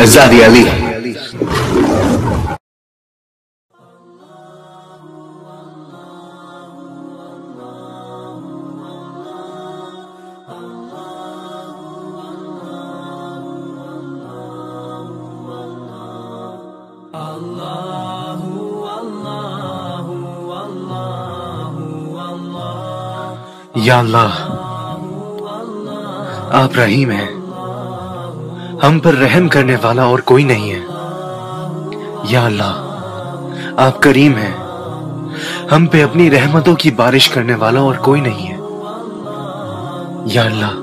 الزهري علي. یا اللہ آپ رحیم ہیں، ہم پر رحم کرنے والا اور کوئی نہیں ہے۔ یا اللہ آپ کریم ہیں، ہم پہ اپنی رحمتوں کی بارش کرنے والا اور کوئی نہیں ہے۔ یا اللہ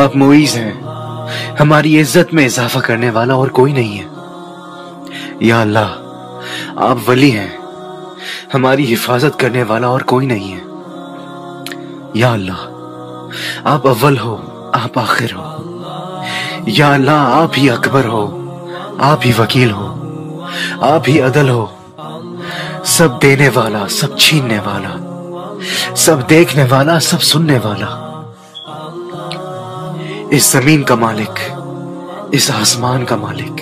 آپ معیز ہیں، ہماری عزت میں اضافہ کرنے والا اور کوئی نہیں ہے۔ یا اللہ آپ ولی ہیں، ہماری حفاظت کرنے والا اور کوئی نہیں ہے۔ یا اللہ آپ اول ہو، آپ آخر ہو۔ یا اللہ آپ ہی اکبر ہو، آپ ہی وکیل ہو، آپ ہی عدل ہو، سب دینے والا، سب چھیننے والا، سب دیکھنے والا، سب سننے والا، اس زمین کا مالک، اس آسمان کا مالک،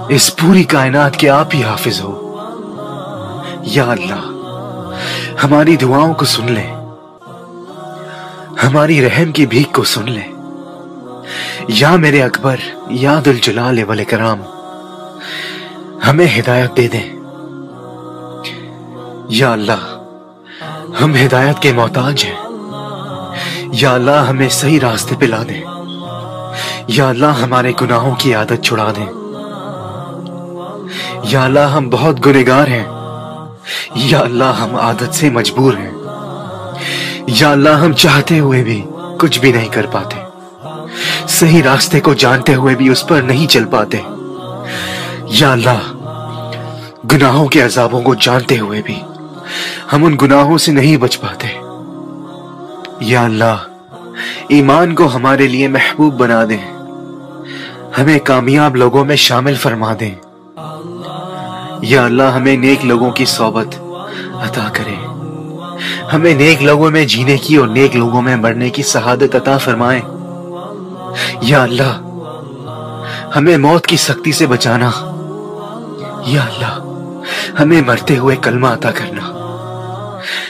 اس پوری کائنات کے آپ ہی حافظ ہو۔ یا اللہ ہماری دعاؤں کو سن لے، ہماری رحم کی بھیک کو سن لے۔ یا میرے اکبر، یا ذو الجلال والاکرام ہمیں ہدایت دے دیں۔ یا اللہ ہم ہدایت کے محتاج ہیں، یا اللہ ہمیں صحیح راستے پہ لا دیں۔ یا اللہ ہمارے گناہوں کی عادت چھڑا دیں۔ یا اللہ ہم بہت گنہگار ہیں، یا اللہ ہم عادت سے مجبور ہیں۔ یا اللہ ہم چاہتے ہوئے بھی کچھ بھی نہیں کر پاتے، صحیح راستے کو جانتے ہوئے بھی اس پر نہیں چل پاتے۔ یا اللہ گناہوں کے عذابوں کو جانتے ہوئے بھی ہم ان گناہوں سے نہیں بچ پاتے۔ یا اللہ ایمان کو ہمارے لیے محبوب بنا دیں، ہمیں کامیاب لوگوں میں شامل فرما دیں۔ یا اللہ ہمیں نیک لوگوں کی صحبت عطا کرے، ہمیں نیک لوگوں میں جینے کی اور نیک لوگوں میں مرنے کی سعادت عطا فرمائے۔ یا اللہ ہمیں موت کی سختی سے بچانا۔ یا اللہ ہمیں مرتے ہوئے کلمہ عطا کرنا۔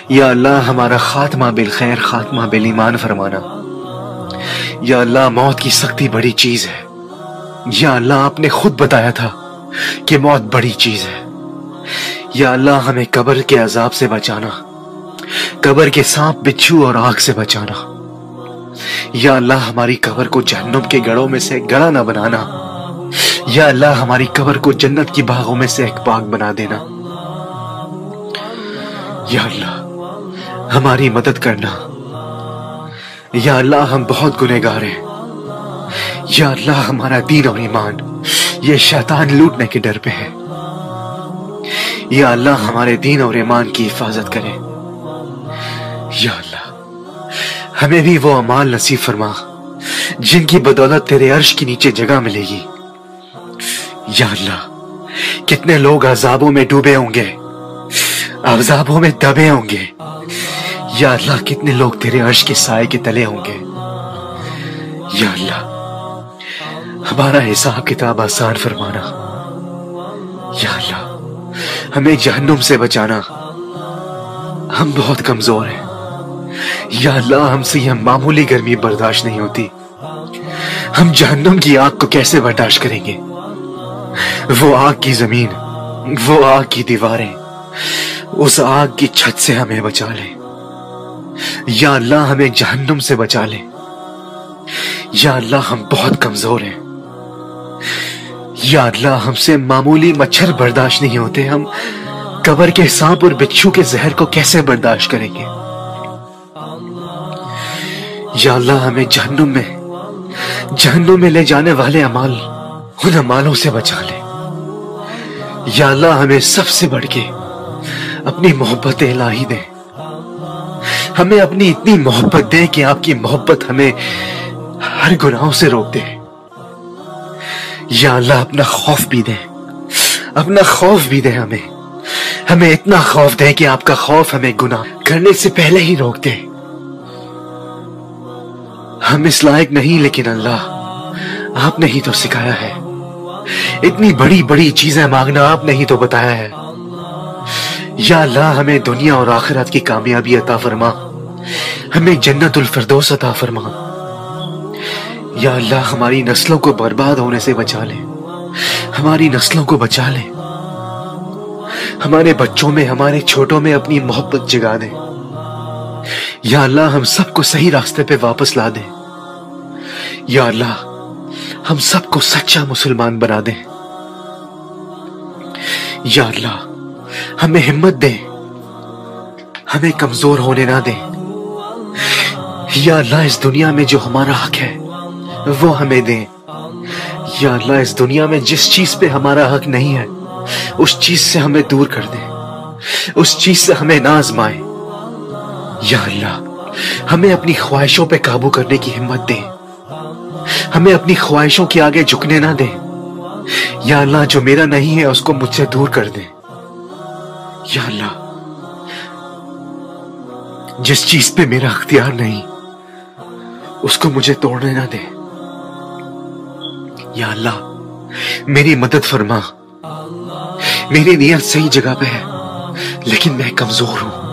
یا اللہ ہمارا خاتمہ بالخیر، خاتمہ بالایمان فرمانا۔ یا اللہ موت کی سختی بڑی چیز ہے۔ یا اللہ آپ نے خود بتایا تھا کہ موت بڑی چیز ہے۔ یا اللہ ہمیں قبر کے عذاب سے بچانا، قبر کے سانپ، بچھو اور آگ سے بچانا۔ یا اللہ ہماری قبر کو جہنم کے گڑھوں میں سے گڑھا نہ بنانا۔ یا اللہ ہماری قبر کو جنت کی باغوں میں سے ایک باغ بنا دینا۔ یا اللہ ہماری مدد کرنا۔ یا اللہ ہم بہت گنہگار ہیں۔ یا اللہ ہمارا دین اور ایمان یہ شیطان لوٹنے کے ڈر پہ ہے۔ یا اللہ ہمارے دین اور ایمان کی حفاظت کرے۔ یا اللہ ہمیں بھی وہ اعمال نصیب فرما جن کی بدولت تیرے عرش کے نیچے جگہ ملے گی۔ یا اللہ کتنے لوگ عذابوں میں ڈوبے ہوں گے، عذابوں میں دبے ہوں گے۔ یا اللہ کتنے لوگ تیرے عرش کے سائے کے تلے ہوں گے۔ یا اللہ ہمارا حساب کتاب آسان فرمانا۔ یا اللہ ہمیں جہنم سے بچانا، ہم بہت کمزور ہیں۔ یا اللہ ہم سے یہ معمولی گرمی برداشت نہیں ہوتی، ہم جہنم کی آگ کو کیسے برداشت کریں گے؟ وہ آگ کی زمین، وہ آگ کی دیواریں، اس آگ کی چھت سے ہمیں بچا لے۔ یا اللہ ہمیں جہنم سے بچا لے۔ یا اللہ ہم بہت کمزور ہیں۔ یا اللہ ہم سے معمولی مچھر برداشت نہیں ہوتے، ہم قبر کے سانپ اور بچھو کے زہر کو کیسے برداشت کریں گے؟ یا اللہ ہمیں جہنم میں لے جانے والے اعمال، ان اعمالوں سے بچا لے۔ یا اللہ ہمیں سب سے بڑھ کے اپنی محبت الہی دے، ہمیں اپنی اتنی محبت دے کہ آپ کی محبت ہمیں ہر گناہوں سے روک دے۔ یا اللہ اپنا خوف بھی دے، اپنا خوف بھی دے ہمیں اتنا خوف دے کہ آپ کا خوف ہمیں گناہ کرنے سے پہلے ہی روک دے۔ ہم اس لائق نہیں، لیکن اللہ آپ نے ہی تو سکھایا ہے اتنی بڑی بڑی چیزیں مانگنا آپ نے ہی تو بتایا ہے۔ یا اللہ ہمیں دنیا اور آخرت کی کامیابی عطا فرما، ہمیں جنت الفردوس عطا فرما۔ یا اللہ ہماری نسلوں کو برباد ہونے سے بچا لے، ہماری نسلوں کو بچا لے، ہمارے بچوں میں، ہمارے چھوٹوں میں اپنی محبت جگا دے۔ یا اللہ ہم سب کو صحیح راستے پہ واپس لا دے۔ یا اللہ ہم سب کو سچا مسلمان بنا دے۔ یا اللہ ہمیں ہمت دے، ہمیں کمزور ہونے نہ دے۔ یا اللہ اس دنیا میں جو ہمارا حق ہے وہ ہمیں دے۔ یا اللہ اس دنیا میں جس چیز پہ ہمارا حق نہیں ہے اس چیز سے ہمیں دور کر دے، اس چیز سے ہمیں نہ آزمائے۔ یا اللہ ہمیں اپنی خواہشوں پہ قابو کرنے کی ہمت دے، ہمیں اپنی خواہشوں کے آگے جھکنے نہ دے۔ یا اللہ جو میرا نہیں ہے اس کو مجھ سے دور کر دے۔ یا اللہ جس چیز پہ میرا اختیار نہیں اس کو مجھے توڑنے نہ دے۔ یا اللہ میری مدد فرما، میری نیت صحیح جگہ پہ ہے لیکن میں کمزور ہوں۔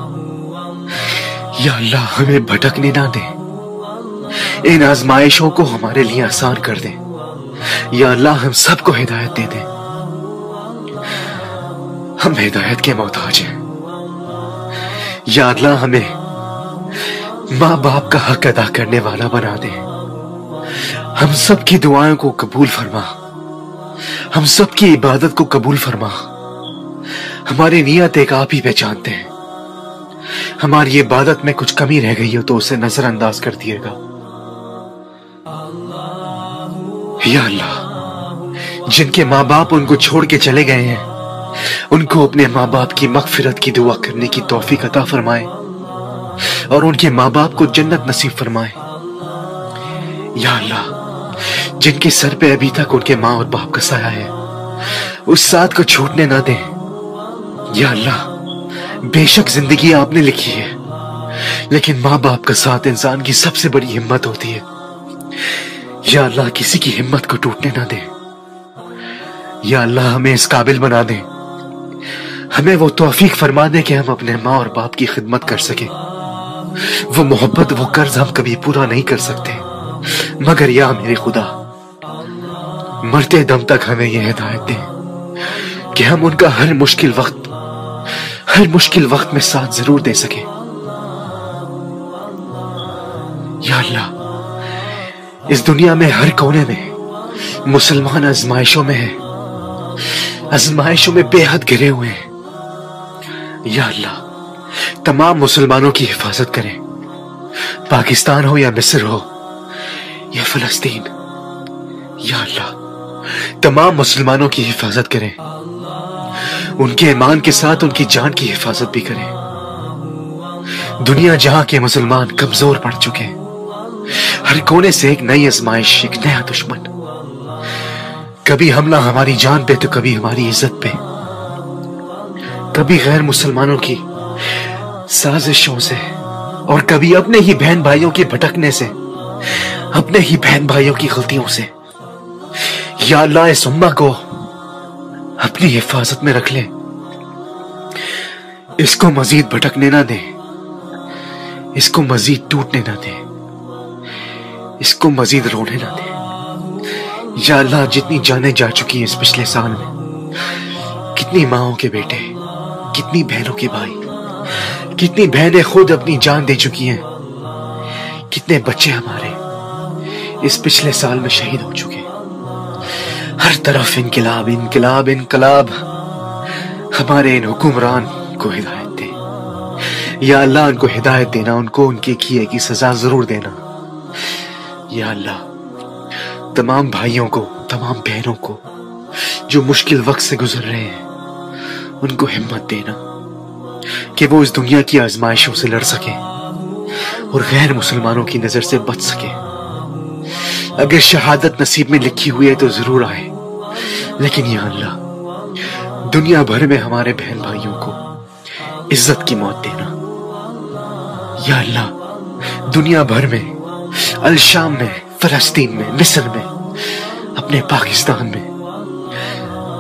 یا اللہ ہمیں بھٹکنے نہ دے، ان آزمائشوں کو ہمارے لیے آسان کر دے۔ یا اللہ ہم سب کو ہدایت دے دے، ہم ہدایت کے محتاج ہیں۔ یا اللہ ہمیں ماں باپ کا حق ادا کرنے والا بنا دے، ہم سب کی دعائیں کو قبول فرما، ہم سب کی عبادت کو قبول فرما۔ ہماری نیت ایک آپ ہی پہچانتے ہیں، ہماری عبادت میں کچھ کمی رہ گئی ہو تو اسے نظر انداز کر دیے گا۔ یا اللہ جن کے ماں باپ ان کو چھوڑ کے چلے گئے ہیں ان کو اپنے ماں باپ کی مغفرت کی دعا کرنے کی توفیق عطا فرمائے اور ان کے ماں باپ کو جنت نصیب فرمائے۔ یا اللہ جن کے سر پہ ابھی تک ان کے ماں اور باپ کا سایہ ہے اس ساتھ کو چھوٹنے نہ دیں۔ یا اللہ بے شک زندگی آپ نے لکھی ہے لیکن ماں باپ کا ساتھ انسان کی سب سے بڑی ہمت ہوتی ہے۔ یا اللہ کسی کی ہمت کو ٹوٹنے نہ دے۔ یا اللہ ہمیں اس قابل بنا دے، ہمیں وہ توفیق فرما دے کہ ہم اپنے ماں اور باپ کی خدمت کر سکیں۔ وہ محبت، وہ قرض ہم کبھی پورا نہیں کر سکتے مگر یا میرے خدا مرتے دم تک ہمیں یہ ہدایت دے کہ ہم ان کا ہر مشکل وقت میں ساتھ ضرور دے سکیں۔ یا اللہ اس دنیا میں ہر کونے میں مسلمان آزمائشوں میں ہیں، آزمائشوں میں بے حد گھرے ہوئے ہیں۔ یا اللہ تمام مسلمانوں کی حفاظت کریں، پاکستان ہو یا مصر ہو یا فلسطین۔ یا اللہ تمام مسلمانوں کی حفاظت کریں، ان کے ایمان کے ساتھ ان کی جان کی حفاظت بھی کریں۔ دنیا جہاں کے مسلمان کمزور پڑ چکے ہیں، ہر کونے سے ایک نئی آزمائش، ایک نیا دشمن، کبھی حملہ ہماری جان پہ تو کبھی ہماری عزت پہ، کبھی غیر مسلمانوں کی سازشوں سے اور کبھی اپنے ہی بہن بھائیوں کے بھٹکنے سے، اپنے ہی بہن بھائیوں کی غلطیوں سے۔ یا اللہ اس امہ کو اپنی حفاظت میں رکھ لے، اس کو مزید بھٹکنے نہ دے، اس کو مزید ٹوٹنے نہ دے، اس کو مزید رونے نہ دے۔ یا اللہ جتنی جانیں جا چکی ہیں اس پچھلے سال میں، کتنی ماؤں کے بیٹے، کتنی بہنوں کے بھائی، کتنی بہنیں خود اپنی جان دے چکی ہیں، کتنے بچے ہمارے اس پچھلے سال میں شہید ہو چکے ہیں۔ ہر طرف انقلاب انقلاب انقلاب، ہمارے ان حکمران کو ہدایت دے۔ یا اللہ ان کو ہدایت دینا، ان کو ان کے کیے کی سزا ضرور دینا۔ یا اللہ تمام بھائیوں کو، تمام بہنوں کو جو مشکل وقت سے گزر رہے ہیں ان کو ہمت دینا کہ وہ اس دنیا کی آزمائشوں سے لڑ سکیں اور غیر مسلمانوں کی نظر سے بچ سکیں۔ اگر شہادت نصیب میں لکھی ہوئی ہے تو ضرور آئے، لیکن یا اللہ دنیا بھر میں ہمارے بہن بھائیوں کو عزت کی موت دینا۔ یا اللہ دنیا بھر میں، الشام میں، فلسطین میں، مصر میں، اپنے پاکستان میں